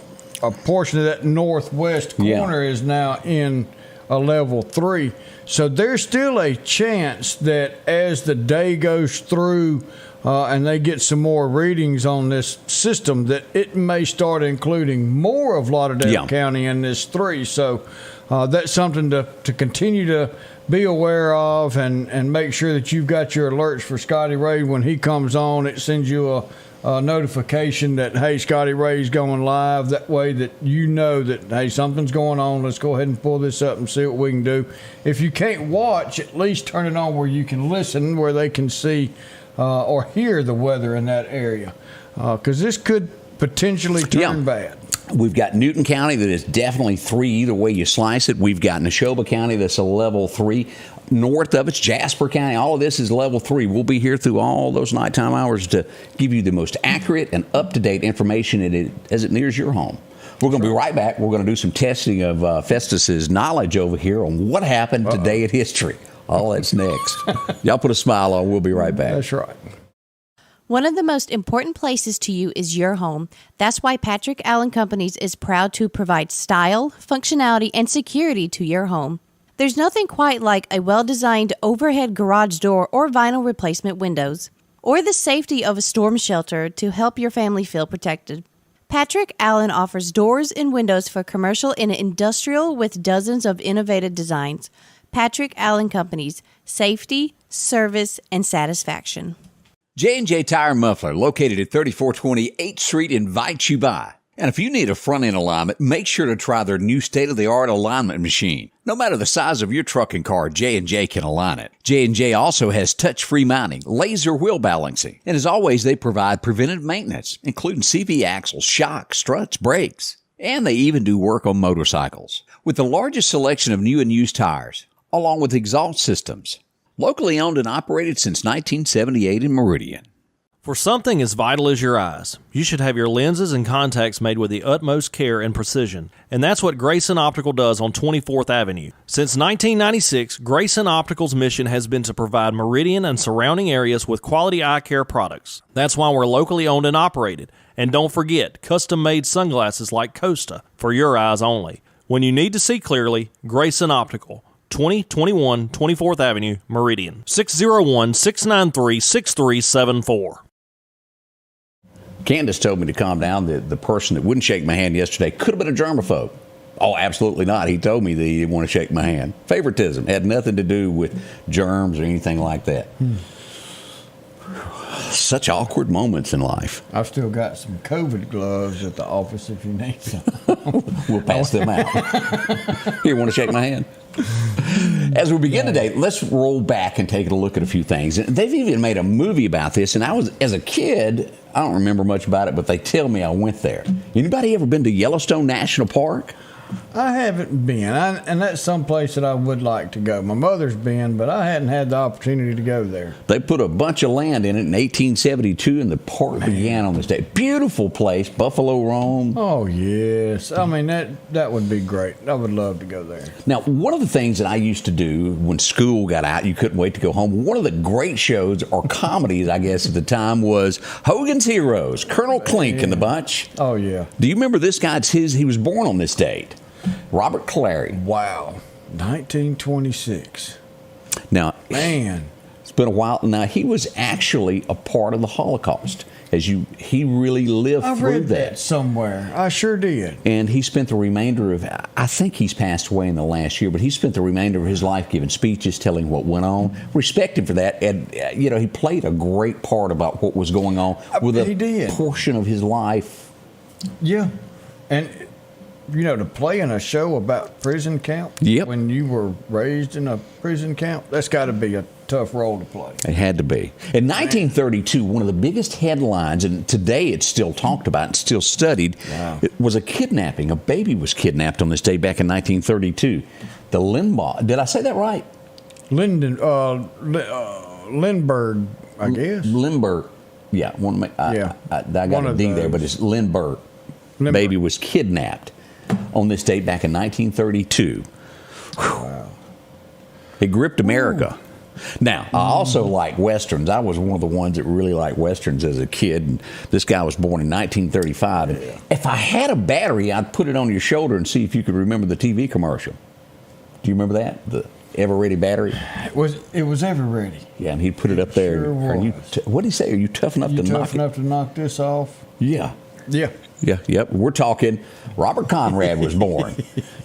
D: A portion of that northwest corner is now in a level 3. So there's still a chance that as the day goes through and they get some more readings on this system, that it may start including more of Lauderdale County in this 3. So that's something to continue to be aware of and make sure that you've got your alerts for Scotty Ray. When he comes on, it sends you a notification that, hey, Scotty Ray's going live. That way that you know that, hey, something's going on. Let's go ahead and pull this up and see what we can do. If you can't watch, at least turn it on where you can listen, where they can see or hear the weather in that area. Because this could potentially turn bad.
C: We've got Newton County that is definitely 3 either way you slice it. We've got Neshoba County that's a level 3. North of it's Jasper County. All of this is level 3. We'll be here through all those nighttime hours to give you the most accurate and up-to-date information as it nears your home. We're going to be right back. We're going to do some testing of Festus's knowledge over here on what happened today in history. All that's next. Y'all put a smile on. We'll be right back.
D: That's right.
F: One of the most important places to you is your home. That's why Patrick Allen Companies is proud to provide style, functionality, and security to your home. There's nothing quite like a well-designed overhead garage door or vinyl replacement windows, or the safety of a storm shelter to help your family feel protected. Patrick Allen offers doors and windows for commercial and industrial with dozens of innovative designs. Patrick Allen Companies, safety, service, and satisfaction.
C: J&J Tire and Muffler, located at 3420 8th Street, invites you by. And if you need a front-end alignment, make sure to try their new state-of-the-art alignment machine. No matter the size of your truck and car, J&J can align it. J&J also has touch-free mounting, laser wheel balancing, and as always, they provide preventive maintenance, including CV axles, shocks, struts, brakes. And they even do work on motorcycles. With the largest selection of new and used tires, along with exhaust systems. Locally owned and operated since 1978 in Meridian.
G: For something as vital as your eyes, you should have your lenses and contacts made with the utmost care and precision. And that's what Grayson Optical does on 24th Avenue. Since 1996, Grayson Optical's mission has been to provide Meridian and surrounding areas with quality eye care products. That's why we're locally owned and operated. And don't forget, custom-made sunglasses like Costa for your eyes only. When you need to see clearly, Grayson Optical. 2021 24th Avenue, Meridian. 601-693-6374.
C: Candace told me to calm down. The person that wouldn't shake my hand yesterday could have been a germaphobe. Oh, absolutely not. He told me that he didn't want to shake my hand. Favoritism. Had nothing to do with germs or anything like that. Such awkward moments in life.
D: I've still got some COVID gloves at the office if you need some.
C: We'll pass them out. You want to shake my hand? As we begin today, let's roll back and take a look at a few things. They've even made a movie about this, and as a kid, I don't remember much about it, but they tell me I went there. Anybody ever been to Yellowstone National Park?
D: I haven't been, and that's someplace that I would like to go. My mother's been, but I hadn't had the opportunity to go there.
C: They put a bunch of land in it in 1872, and the park began on this day. Beautiful place, buffalo roam.
D: Oh, yes. I mean, that would be great. I would love to go there.
C: Now, one of the things that I used to do when school got out, you couldn't wait to go home. One of the great shows, or comedies, I guess, at the time was Hogan's Heroes, Colonel Klink and the bunch.
D: Oh, yeah.
C: Do you remember this guy? He was born on this date. Robert Clary.
D: Wow. 1926.
C: Now,
D: man,
C: it's been a while. Now, he was actually a part of the Holocaust. He really lived
D: I've
C: through
D: read that somewhere. I sure did.
C: And he spent the remainder of, I think he's passed away in the last year, but he spent the remainder of his life giving speeches, telling what went on. Respect him for that. And, he played a great part about what was going on with a portion of his life.
D: Yeah. And, to play in a show about prison camp when you were raised in a prison camp, that's got to be a tough role to play.
C: It had to be. In 1932, one of the biggest headlines, and today it's still talked about and still studied, it was a kidnapping. A baby was kidnapped on this day back in 1932. The Lindbergh, did I say that right?
D: Lindbergh, I guess.
C: Lindbergh, yeah. I got a D there, but it's Lindbergh. Baby was kidnapped on this date back in 1932. Wow. It gripped America. Now, I also like Westerns. I was one of the ones that really liked Westerns as a kid. And this guy was born in 1935. And if I had a battery, I'd put it on your shoulder and see if you could remember the TV commercial. Do you remember that? The Ever Ready battery?
D: It was Ever Ready.
C: Yeah, and he'd put it up there.
D: Sure was.
C: What did he say? Are you tough enough to knock it?
D: Tough enough to knock this off?
C: Yeah.
D: Yeah.
C: Yeah, yep. We're talking Robert Conrad was born.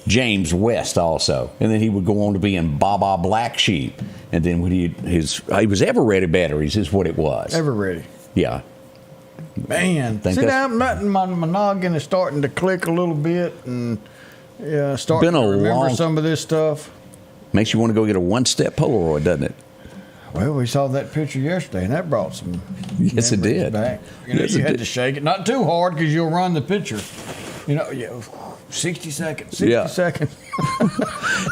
C: James West also. And then he would go on to be in Baba Black Sheep. And then when he was Ever Ready batteries is what it was.
D: Ever Ready.
C: Yeah.
D: Man. See, now my noggin is starting to click a little bit and starting to remember some of this stuff.
C: Makes you want to go get a one-step Polaroid, doesn't it?
D: Well, we saw that picture yesterday, and that brought some
C: yes, it did.
D: Back. You had to shake it. Not too hard because you'll run the picture. You know, 60 seconds. 60 seconds.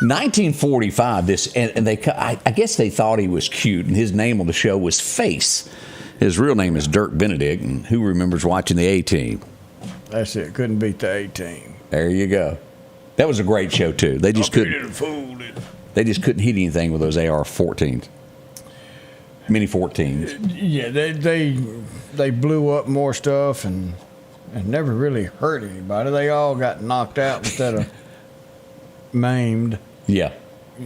C: 1945. And I guess they thought he was cute, and his name on the show was Face. His real name is Dirk Benedict, and who remembers watching the A-Team?
D: That's it. Couldn't beat the A-Team.
C: There you go. That was a great show too. They just couldn't. They just couldn't hit anything with those AR-14s, Mini 14s.
D: Yeah, they blew up more stuff and never really hurt anybody. They all got knocked out instead of maimed.
C: Yeah.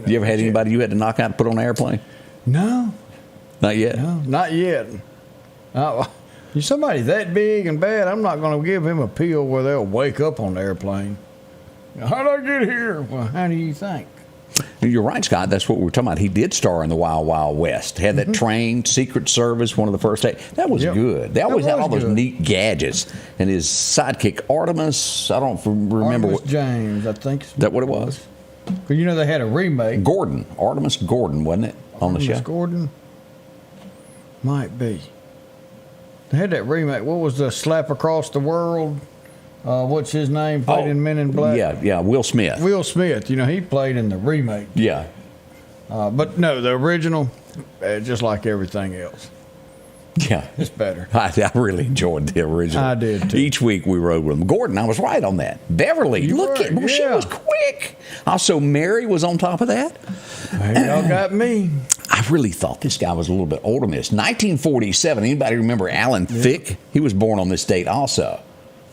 C: You ever had anybody you had to knock out and put on an airplane?
D: No.
C: Not yet.
D: No, not yet. Somebody that big and bad, I'm not going to give him a pill where they'll wake up on the airplane. How'd I get here? Well, how do you think?
C: You're right, Scott. That's what we were talking about. He did star in the Wild Wild West. Had that train, Secret Service, one of the first. That was good. They always had all those neat gadgets. And his sidekick, Artemis, I don't remember.
D: Artemis James, I think.
C: Is that what it was?
D: But you know they had a remake.
C: Artemis Gordon, wasn't it, on the show?
D: Artemis Gordon? Might be. They had that remake. What was the Slap Across the World? What's his name? Played in Men in Black.
C: Yeah, Will Smith.
D: Will Smith. He played in the remake.
C: Yeah.
D: But no, the original, just like everything else.
C: Yeah.
D: It's better.
C: I really enjoyed the original.
D: I did, too.
C: Each week we rode with him. Gordon, I was right on that. Beverly, look at her. She was quick. Also, Mary was on top of that.
D: Y'all got me.
C: I really thought this guy was a little bit older than this. 1947. Anybody remember Alan Thicke? He was born on this date also.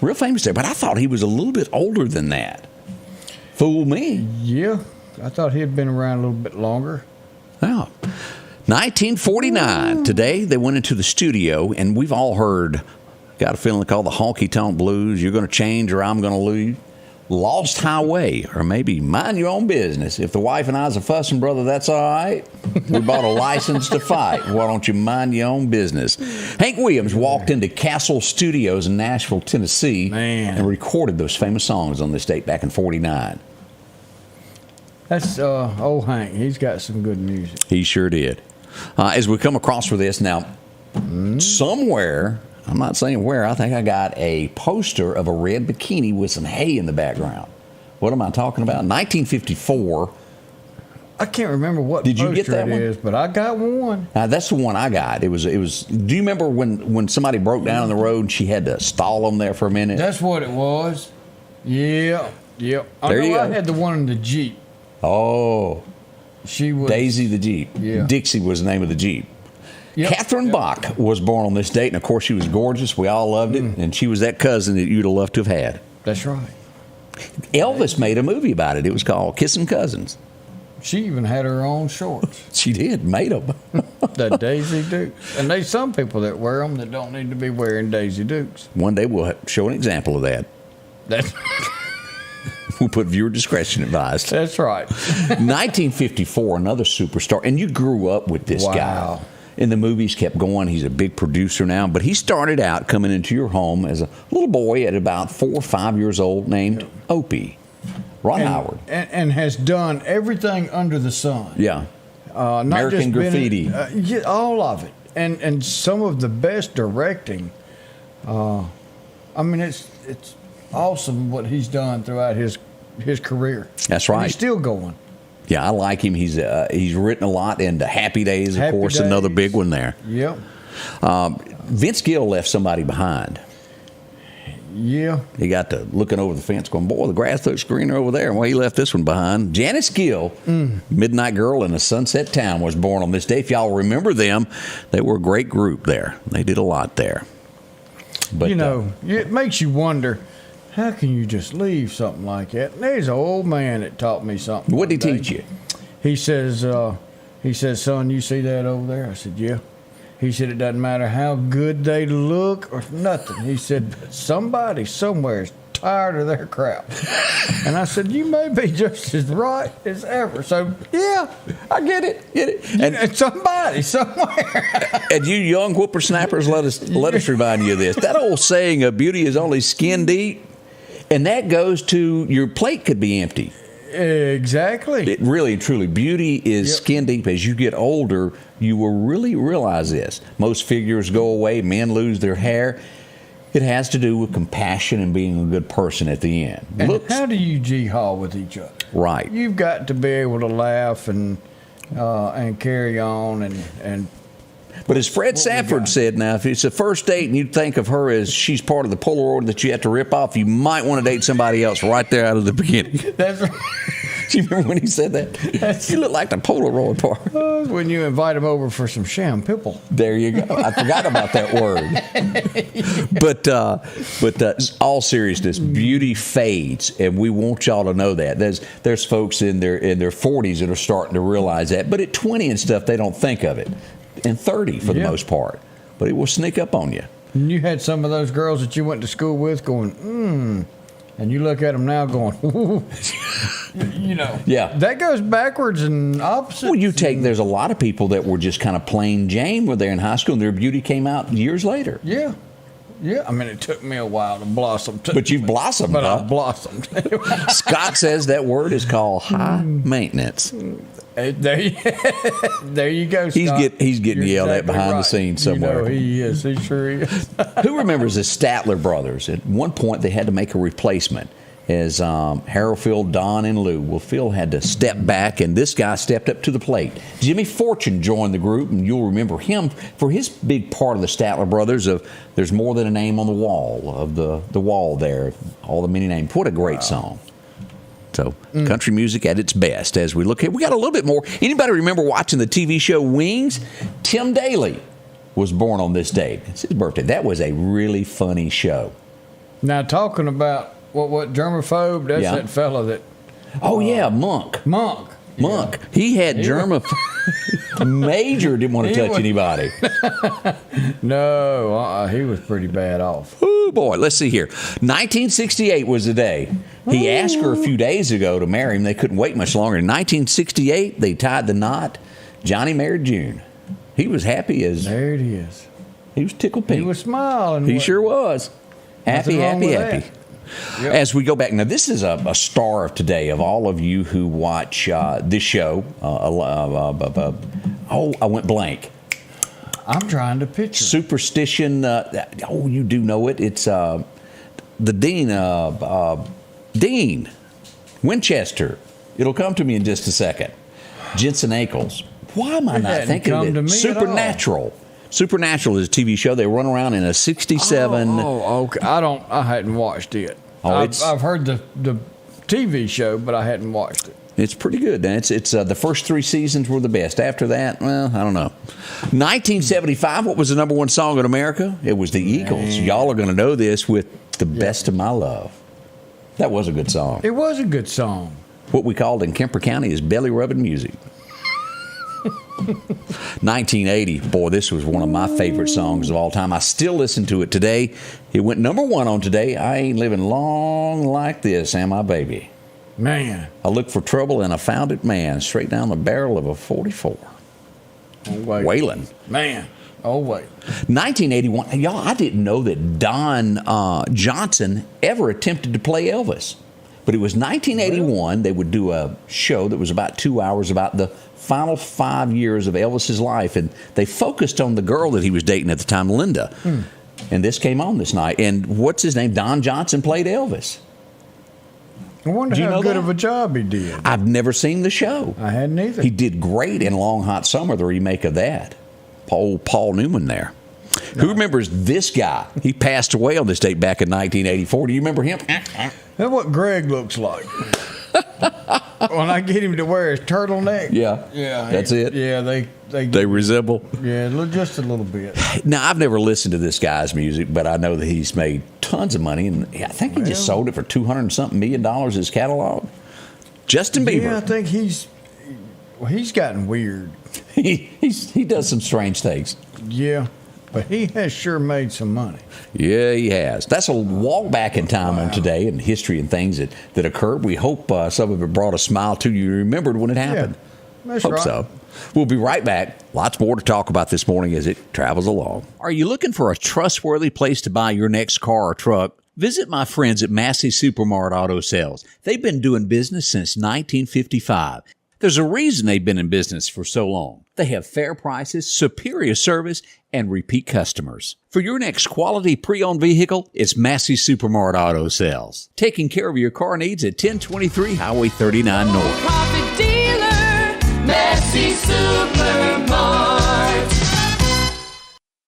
C: Real famous there, but I thought he was a little bit older than that. Fool me.
D: Yeah, I thought he'd been around a little bit longer.
C: Wow. 1949. Today they went into the studio, and we've all heard, got a feeling called the honky tonk blues. You're going to change or I'm going to lose. Lost Highway, or maybe Mind Your Own Business. If the wife and I's a fussing, brother, that's all right. We bought a license to fight. Why don't you mind your own business? Hank Williams walked into Castle Studios in Nashville, Tennessee, and recorded those famous songs on this date back in 49.
D: That's old Hank. He's got some good music.
C: He sure did. As we come across for this now, somewhere, I'm not saying where, I think I got a poster of a red bikini with some hay in the background. What am I talking about? 1954.
D: I can't remember what
C: Did you get that
D: it
C: one?
D: is, but I got one.
C: That's the one I got. It was. Do you remember when somebody broke down on the road and she had to stall them there for a minute?
D: That's what it was. Yeah.
C: There you go.
D: I had the one in the Jeep.
C: Oh.
D: She was
C: Daisy the Jeep.
D: Yeah.
C: Dixie was the name of the Jeep. Catherine Bach was born on this date, and of course she was gorgeous. We all loved it, and she was that cousin that you'd have loved to have had.
D: That's right.
C: Elvis made a movie about it. It was called Kissin' Cousins.
D: She even had her own shorts.
C: She did, made them.
D: The Daisy Dukes. And there's some people that wear them that don't need to be wearing Daisy Dukes.
C: One day we'll show an example of that. We'll put viewer discretion advised.
D: That's right.
C: 1954, another superstar. And you grew up with this guy. And the movies kept going. He's a big producer now. But he started out coming into your home as a little boy at about 4 or 5 years old named Opie. Ron Howard.
D: And has done everything under the sun.
C: Yeah.
D: Not
C: American
D: just
C: Graffiti.
D: All of it. And some of the best directing. I mean, it's awesome what he's done throughout his career.
C: That's right.
D: And he's still going.
C: Yeah, I like him. He's written a lot into Happy Days, of course, another big one there.
D: Yep.
C: Vince Gill left somebody behind.
D: Yeah.
C: He got to looking over the fence going, boy, the grass looks greener over there. Well, he left this one behind. Janice Gill, Midnight Girl in a Sunset Town, was born on this day. If y'all remember them, they were a great group there. They did a lot there. But
D: it makes you wonder, how can you just leave something like that? And there's an old man that taught me something.
C: What did he teach you?
D: He says, son, you see that over there? I said, yeah. He said, it doesn't matter how good they look or nothing. He said, but somebody somewhere is tired of their crap. And I said, you may be just as right as ever. So, yeah, I get it. And somebody somewhere.
C: And you young whippersnappers, let us remind you of this. That old saying of beauty is only skin deep, and that goes to your plate could be empty.
D: Exactly.
C: It really, truly, beauty is skin deep. As you get older, you will really realize this. Most figures go away. Men lose their hair. It has to do with compassion and being a good person at the end.
D: And how do you G-haul with each other?
C: Right.
D: You've got to be able to laugh and carry on and.
C: But as Fred Safford said, now, if it's a first date and you think of her as she's part of the Polaroid that you have to rip off, you might want to date somebody else right there out of the beginning.
D: That's right.
C: Do you remember when he said that? You look like the Polaroid part.
D: When you invite him over for some sham pipple.
C: There you go. I forgot about that word. But all seriousness, beauty fades, and we want y'all to know that. There's folks in their 40s that are starting to realize that, but at 20 and stuff, they don't think of it. And 30 for the most part, but it will sneak up on you.
D: And you had some of those girls that you went to school with going, and you look at them now going, ooh.
C: Yeah,
D: that goes backwards and opposite.
C: Well, there's a lot of people that were just kind of plain Jane when they're in high school, and their beauty came out years later.
D: Yeah. I mean, it took me a while to blossom too.
C: But you've blossomed,
D: But
C: huh?
D: I blossomed.
C: Scott says that word is called high maintenance.
D: There you go, Scott.
C: He's getting
D: You're
C: yelled at
D: exactly
C: behind
D: right.
C: the scenes somewhere.
D: He is. He sure is.
C: Who remembers the Statler brothers? At one point, they had to make a replacement as Harold, Phil, Don, and Lou. Well, Phil had to step back, and this guy stepped up to the plate. Jimmy Fortune joined the group, and you'll remember him for his big part of the Statler brothers of There's More Than a Name on the Wall, of the wall there, all the many names. What a great song. So, country music at its best. As we look at, we got a little bit more. Anybody remember watching the TV show Wings? Tim Daly was born on this date. It's his birthday. That was a really funny show.
D: Now, talking about what germaphobe, that's that fella that.
C: Oh, yeah, Monk.
D: Monk.
C: Yeah. He had germaphobe. Major didn't want to touch anybody.
D: No, he was pretty bad off.
C: Oh, boy. Let's see here. 1968 was the day. He asked her a few days ago to marry him. They couldn't wait much longer. In 1968, they tied the knot. Johnny married June. He was happy as...
D: There it is.
C: He was tickled pink.
D: He was smiling.
C: He sure was. Happy.
D: Yep.
C: As we go back, now this is a star of today, of all of you who watch this show. I went blank.
D: I'm trying to picture.
C: Superstition. You do know it. It's the Dean Winchester. It'll come to me in just a second. Jensen Ackles. Why am I not thinking of it? Supernatural. Supernatural is a TV show. They run around in a 67.
D: Oh, okay. I hadn't watched it. I've heard the TV show, but I hadn't watched it.
C: It's pretty good. And it's the first 3 seasons were the best. After that, well, I don't know. 1975, what was the number 1 song in America? It was the Eagles. Y'all are going to know this with The Best of My Love. That was a good song.
D: It was a good song.
C: What we called in Kemper County is belly rubbing music. 1980, boy, this was one of my favorite songs of all time. I still listen to it today. It went number 1 on Today. I ain't living long like this, am I, baby?
D: Man.
C: I looked for trouble and I found it, man, straight down the barrel of a 44. Waylon.
D: Man. Oh, wait.
C: 1981. Y'all, I didn't know that Don Johnson ever attempted to play Elvis. But it was 1981. They would do a show that was about 2 hours about the final 5 years of Elvis's life. And they focused on the girl that he was dating at the time, Linda. And this came on this night. And what's his name? Don Johnson played Elvis.
D: I wonder how good of a job he did.
C: I've never seen the show.
D: I hadn't either.
C: He did great in Long Hot Summer, the remake of that. Paul Newman there. Who remembers this guy? He passed away on this date back in 1984. Do you remember him?
D: That's what Greg looks like. When I get him to wear his turtleneck.
C: Yeah. That's it.
D: Yeah,
C: they resemble.
D: Yeah, just a little bit.
C: Now, I've never listened to this guy's music, but I know that he's made tons of money, and I think he just sold it for $200-something million, his catalog. Justin Bieber.
D: Yeah, I think he's gotten weird.
C: He does some strange things.
D: Yeah, but he has sure made some money.
C: Yeah, he has. That's a walk back in time on Today and history and things that occurred. We hope some of it brought a smile to you. You remembered when it happened.
D: Yeah, that's
C: hope
D: right.
C: so. We'll be right back. Lots more to talk about this morning as it travels along. Are you looking for a trustworthy place to buy your next car or truck? Visit my friends at Massey Supermart Auto Sales. They've been doing business since 1955. There's a reason they've been in business for so long. They have fair prices, superior service, and repeat customers. For your next quality pre-owned vehicle, it's Massey Supermart Auto Sales. Taking care of your car needs at 1023 Highway 39 North.
H: Profit dealer, Massey Supermart.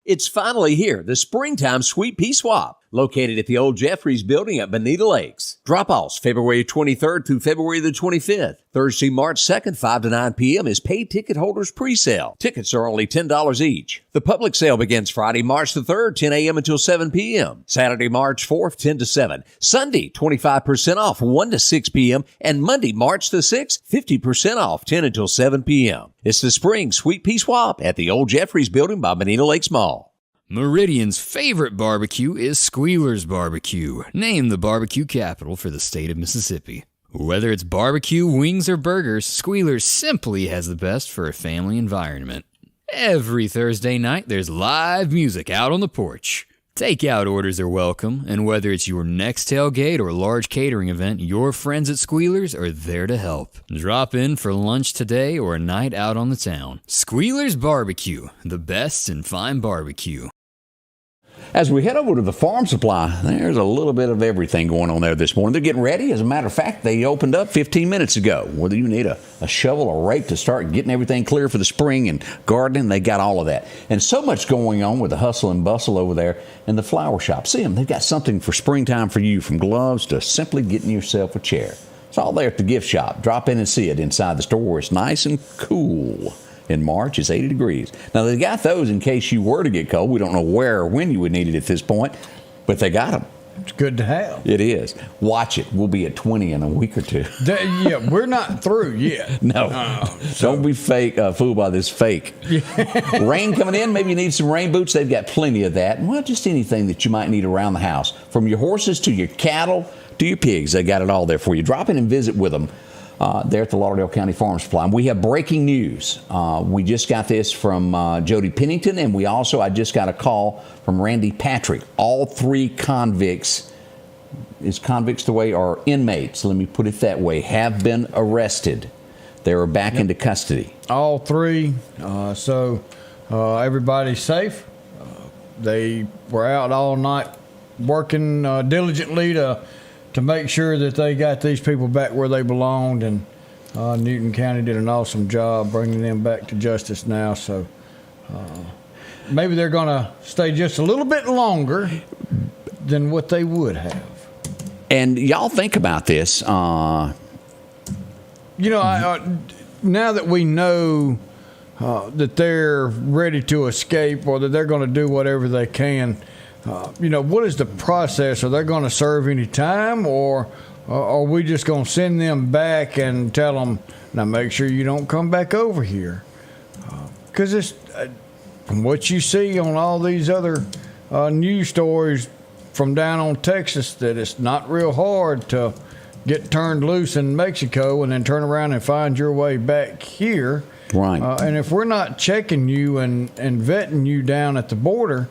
I: It's finally here, the Springtime Sweet Pea Swap, located at the old Jeffries Building at Bonita Lakes. Drop-offs February 23rd through February the 25th. Thursday, March 2nd, 5 to 9 p.m. is paid ticket holders pre-sale. Tickets are only $10 each. The public sale begins Friday, March the 3rd, 10 a.m. until 7 p.m. Saturday, March 4th, 10 to 7. Sunday, 25% off, 1 to 6 p.m. And Monday, March the 6th, 50% off, 10 until 7 p.m. It's the Spring Sweet Pea Swap at the old Jeffries Building by Bonita Lakes Mall.
B: Meridian's favorite barbecue is Squealer's Barbecue, named the barbecue capital for the state of Mississippi. Whether it's barbecue, wings, or burgers, Squealer's simply has the best for a family environment. Every Thursday night, there's live music out on the porch. Takeout orders are welcome, and whether it's your next tailgate or large catering event, your friends at Squealer's are there to help. Drop in for lunch today or a night out on the town. Squealer's Barbecue, the best in fine barbecue.
C: As we head over to the farm supply, there's a little bit of everything going on there this morning. They're getting ready. As a matter of fact, they opened up 15 minutes ago. Whether you need a shovel or rake to start getting everything clear for the spring and gardening, they got all of that. And so much going on with the hustle and bustle over there in the flower shop. See them, they've got something for springtime for you, from gloves to simply getting yourself a chair. It's all there at the gift shop. Drop in and see it inside the store where it's nice and cool. In March, it's 80 degrees. Now, they got those in case you were to get cold. We don't know where or when you would need it at this point, but they got them.
D: It's good to have.
C: It is. Watch it. We'll be at 20 in a week or two.
D: Yeah, we're not through yet.
C: No. Don't be fooled by this fake. Rain coming in. Maybe you need some rain boots. They've got plenty of that. Well, just anything that you might need around the house. From your horses to your cattle to your pigs, they got it all there for you. Drop in and visit with them. There at the Lauderdale County Farm Supply. And we have breaking news. We just got this from Jody Pennington, and I just got a call from Randy Patrick. All three convicts, is convicts the way, or inmates, let me put it that way, have been arrested. They are back into custody.
D: All three. So everybody's safe. They were out all night working diligently to make sure that they got these people back where they belonged, and Newton County did an awesome job bringing them back to justice now. So maybe they're going to stay just a little bit longer than what they would have.
C: And y'all think about this.
D: Now that we know that they're ready to escape, or that they're going to do whatever they can, what is the process? Are they going to serve any time, or are we just going to send them back and tell them, now make sure you don't come back over here? Because it's from what you see on all these other news stories from down on Texas, that it's not real hard to get turned loose in Mexico and then turn around and find your way back here.
C: Right.
D: And if we're not checking you and vetting you down at the border,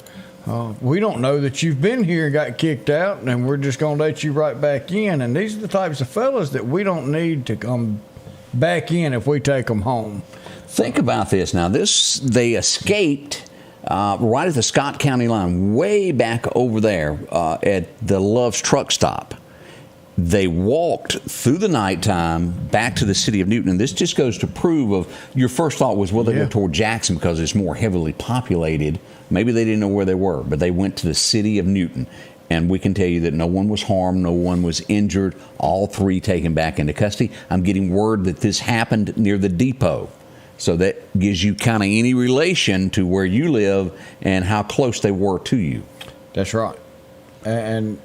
D: we don't know that you've been here and got kicked out, and we're just going to let you right back in. And these are the types of fellas that we don't need to come back in if we take them home.
C: Think about this now. They escaped right at the Scott County line, way back over there at the Love's truck stop. They walked through the nighttime back to the city of Newton. And this just goes to prove of your first thought was, well, they go toward Jackson because it's more heavily populated. Maybe they didn't know where they were, but they went to the city of Newton. And we can tell you that no one was harmed, no one was injured, all three taken back into custody. I'm getting word that this happened near the depot. So that gives you kind of any relation to where you live and how close they were to you.
D: That's right. And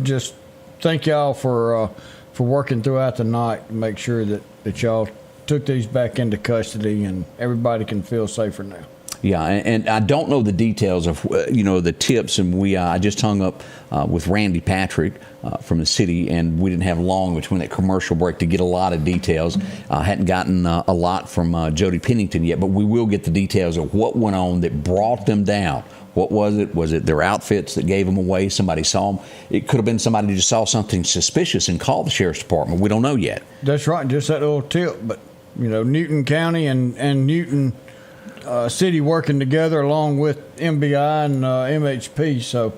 D: just thank y'all for working throughout the night to make sure that y'all took these back into custody and everybody can feel safer now.
C: Yeah, and I don't know the details of the tips, and I just hung up with Randy Patrick from the city, and we didn't have long between that commercial break to get a lot of details. I hadn't gotten a lot from Jody Pennington yet, but we will get the details of what went on that brought them down. What was it? Was it their outfits that gave them away? Somebody saw them. It could have been somebody who just saw something suspicious and called the sheriff's department. We don't know yet.
D: That's right, just that little tip, but Newton County and Newton City working together along with MBI and MHP. So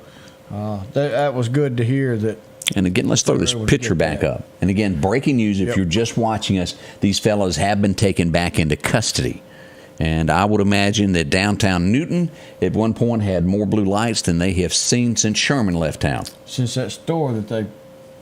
D: that was good to hear that.
C: And again, let's throw this picture back up. And again, breaking news, if you're just watching us, these fellows have been taken back into custody. And I would imagine that downtown Newton at one point had more blue lights than they have seen since Sherman left town.
D: Since that store that they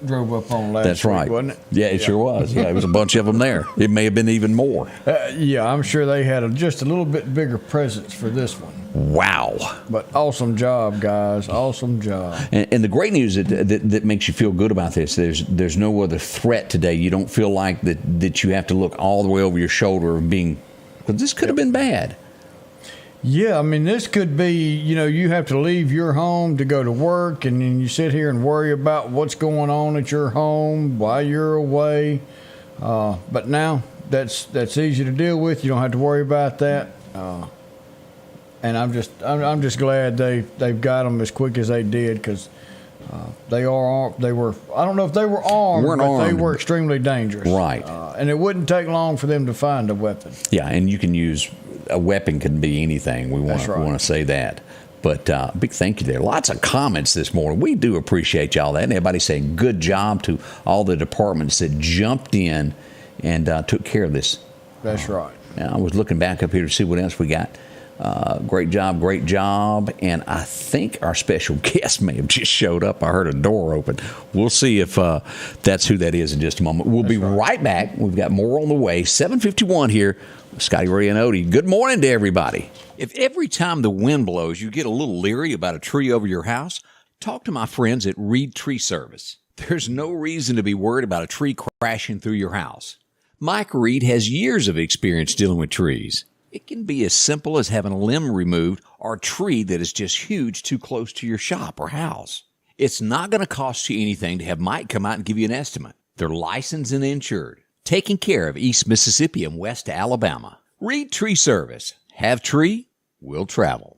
D: drove up on last
C: That's right.
D: week, wasn't it?
C: Yeah, it sure was. Yeah, it was a bunch of them there. It may have been even more.
D: I'm sure they had just a little bit bigger presence for this one.
C: Wow.
D: But awesome job, guys. Awesome job.
C: And the great news that makes you feel good about this, there's no other threat today. You don't feel like that you have to look all the way over your shoulder because this could have been bad.
D: Yeah, I mean, this could be, you have to leave your home to go to work, and then you sit here and worry about what's going on at your home while you're away. But now that's easy to deal with. You don't have to worry about that. And I'm just glad they've got them as quick as they did, because they were, I don't know if they were armed, they were extremely dangerous.
C: Right.
D: And it wouldn't take long for them to find a weapon.
C: Yeah, and you can use a weapon can be anything. We want to say that. But big thank you there. Lots of comments this morning. We do appreciate y'all that. And everybody saying good job to all the departments that jumped in and took care of this.
D: That's right.
C: I was looking back up here to see what else we got. Great job. And I think our special guest may have just showed up. I heard a door open. We'll see if that's who that is in just a moment. We'll be right back. We've got more on the way. 7:51 here. Scotty Ray and Odie. Good morning to everybody. If every time the wind blows you get a little leery about a tree over your house, talk to my friends at Reed Tree Service. There's no reason to be worried about a tree crashing through your house. Mike Reed has years of experience dealing with trees. It can be as simple as having a limb removed or a tree that is just huge too close to your shop or house. It's not going to cost you anything to have Mike come out and give you an estimate. They're licensed and insured, taking care of East Mississippi and West Alabama. Reed Tree Service. Have tree, will travel.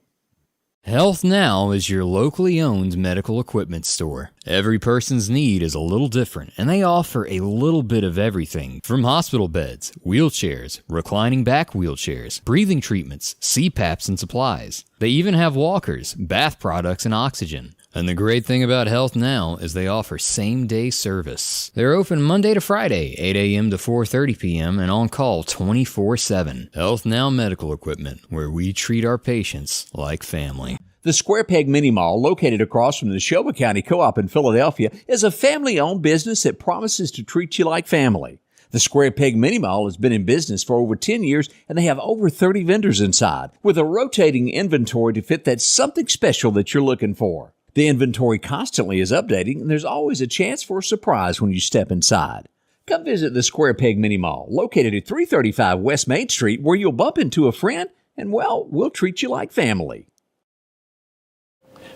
B: Health Now is your locally owned medical equipment store. Every person's need is a little different, and they offer a little bit of everything from hospital beds, wheelchairs, reclining back wheelchairs, breathing treatments, CPAPs and supplies. They even have walkers, bath products, and oxygen. And the great thing about Health Now is they offer same-day service. They're open Monday to Friday, 8 a.m. to 4:30 p.m. and on call 24/7. Health Now Medical Equipment, where we treat our patients like family.
I: The Square Peg Mini Mall, located across from the Neshoba County Co-op in Philadelphia, is a family-owned business that promises to treat you like family. The Square Peg Mini Mall has been in business for over 10 years, and they have over 30 vendors inside, with a rotating inventory to fit that something special that you're looking for. The inventory constantly is updating, and there's always a chance for a surprise when you step inside. Come visit the Square Peg Mini Mall, located at 335 West Main Street, where you'll bump into a friend, and, well, we'll treat you like family.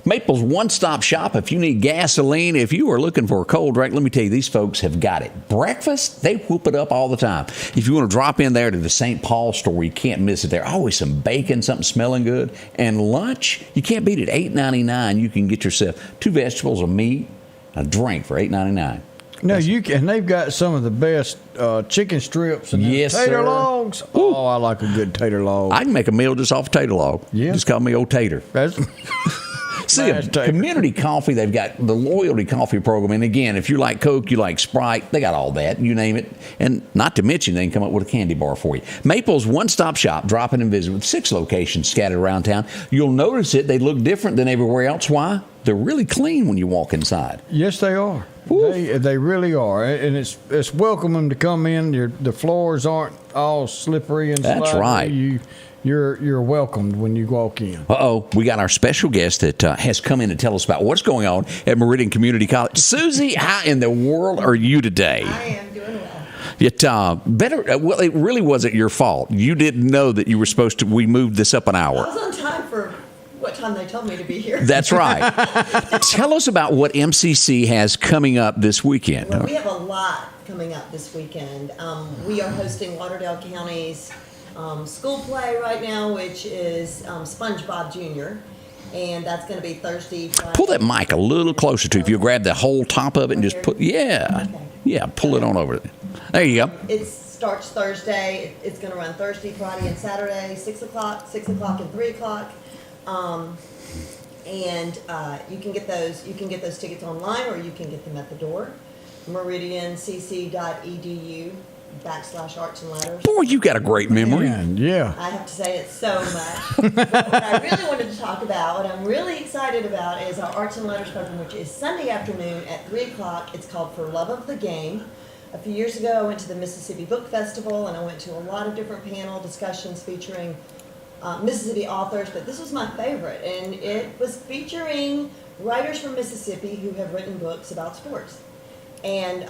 C: Maple's one-stop shop if you need gasoline. If you are looking for a cold drink, let me tell you, these folks have got it. Breakfast, they whoop it up all the time. If you want to drop in there to the St. Paul store, you can't miss it there. Always some bacon, something smelling good. And lunch, you can't beat it. $8.99. You can get yourself 2 vegetables, a meat, a drink for $8.99.
D: No, you can. They've got some of the best chicken strips and tater logs.
C: Ooh.
D: Oh, I like a good tater log.
C: I can make a meal just off a tater log.
D: Yeah.
C: Just call me Old Tater.
D: That's
C: See, Community Coffee, they've got the loyalty coffee program. And again, if you like Coke, you like Sprite, they got all that. You name it. And not to mention, they can come up with a candy bar for you. Maple's one-stop shop, drop in and visit with 6 locations scattered around town. You'll notice it. They look different than everywhere else. Why? They're really clean when you walk inside.
D: Yes, they are. They really are. And it's welcoming to come in. The floors aren't all slippery and slippery.
C: That's right.
D: You're welcomed when you walk in.
C: We got our special guest that has come in to tell us about what's going on at Meridian Community College. Susie, how in the world are you today?
J: I am doing well.
C: Well, it really wasn't your fault. You didn't know that you were supposed to. We moved this up an hour.
J: I was on time for what time they told me to be here.
C: That's right. Tell us about what MCC has coming up this weekend.
J: Well, we have a lot coming up this weekend. We are hosting Lauderdale County's school play right now, which is SpongeBob Jr., and that's going to be Thursday, Friday.
C: Pull that mic a little closer to you. If you'll grab the whole top of it and just put, pull it on over there. There you go.
J: It's starts Thursday. It's going to run Thursday, Friday, and Saturday, 6 o'clock, and 3 o'clock. And you can get those tickets online, or you can get them at the door. meridiancc.edu/arts and letters.
C: Boy, you got a great memory.
D: Man, yeah.
J: I have to say it so much. But what I really wanted to talk about, what I'm really excited about, is our Arts and Letters program, which is Sunday afternoon at 3 o'clock. It's called For Love of the Game. A few years ago, I went to the Mississippi Book Festival, and I went to a lot of different panel discussions featuring Mississippi authors, but this was my favorite, and it was featuring writers from Mississippi who have written books about sports. And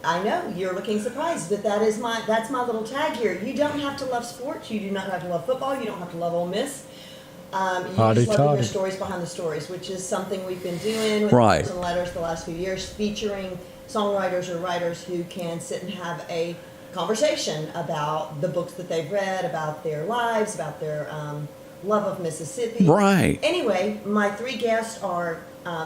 J: I know you're looking surprised, but that's my little tag here. You don't have to love sports. You do not have to love football. You don't have to love Ole Miss. You just love to hear stories behind the stories, which is something we've been doing with Arts and Letters the last few years, featuring songwriters or writers who can sit and have a conversation about the books that they've read, about their lives, about their love of Mississippi.
C: Right.
J: Anyway, my three guests are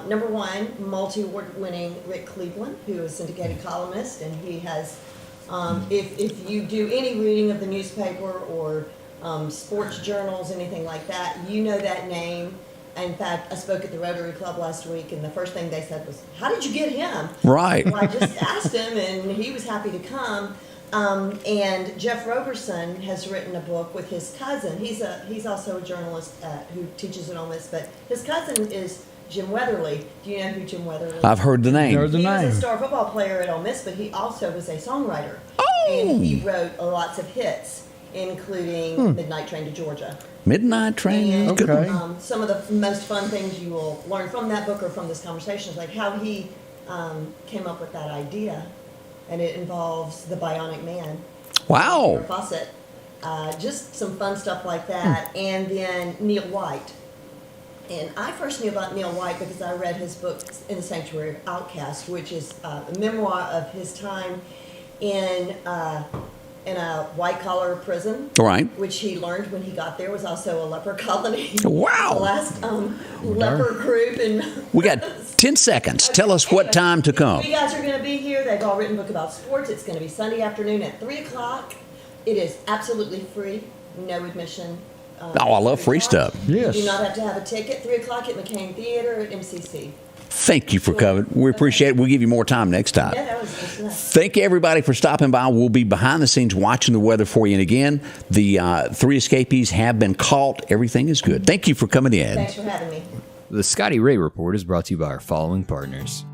J: number one, multi-award winning Rick Cleveland, who is a syndicated columnist, and he has, if you do any reading of the newspaper or sports journals, anything like that, you know that name. In fact, I spoke at the Rotary Club last week, and the first thing they said was, "How did you get him?"
C: Right.
J: Well, I just asked him, and he was happy to come. And Jeff Roberson has written a book with his cousin. He's also a journalist who teaches at Ole Miss, but his cousin is Jim Weatherly. Do you know who Jim Weatherly is?
C: I've heard the name.
J: He was a star football player at Ole Miss, but he also was a songwriter.
C: Oh!
J: And he wrote lots of hits, including Midnight Train to Georgia.
C: Midnight Train.
J: And,
D: Okay.
J: some of the most fun things you will learn from that book or from this conversation is like how he came up with that idea. And it involves the Bionic Man.
C: Wow.
J: Fawcett. Just some fun stuff like that. And then Neil White. And I first knew about Neil White because I read his book In the Sanctuary of Outcasts, which is a memoir of his time in a white-collar prison.
C: Right.
J: Which he learned when he got there was also a leper colony.
C: Wow.
J: The last leper group.
C: We got 10 seconds. Tell us what time to come.
J: You guys are going to be here. They've all written a book about sports. It's going to be Sunday afternoon at 3 o'clock. It is absolutely free. No admission.
C: I love free stuff.
D: Yes.
J: You do not have to have a ticket. 3 o'clock at McCain Theater at MCC.
C: Thank you for coming. We appreciate it. We'll give you more time next time.
J: Yeah, that was just nice.
C: Thank you, everybody, for stopping by. We'll be behind the scenes watching the weather for you. And again, the 3 escapees have been caught. Everything is good. Thank you for coming in.
J: Thanks for having me.
A: The Scotty Ray Report is brought to you by our following partners: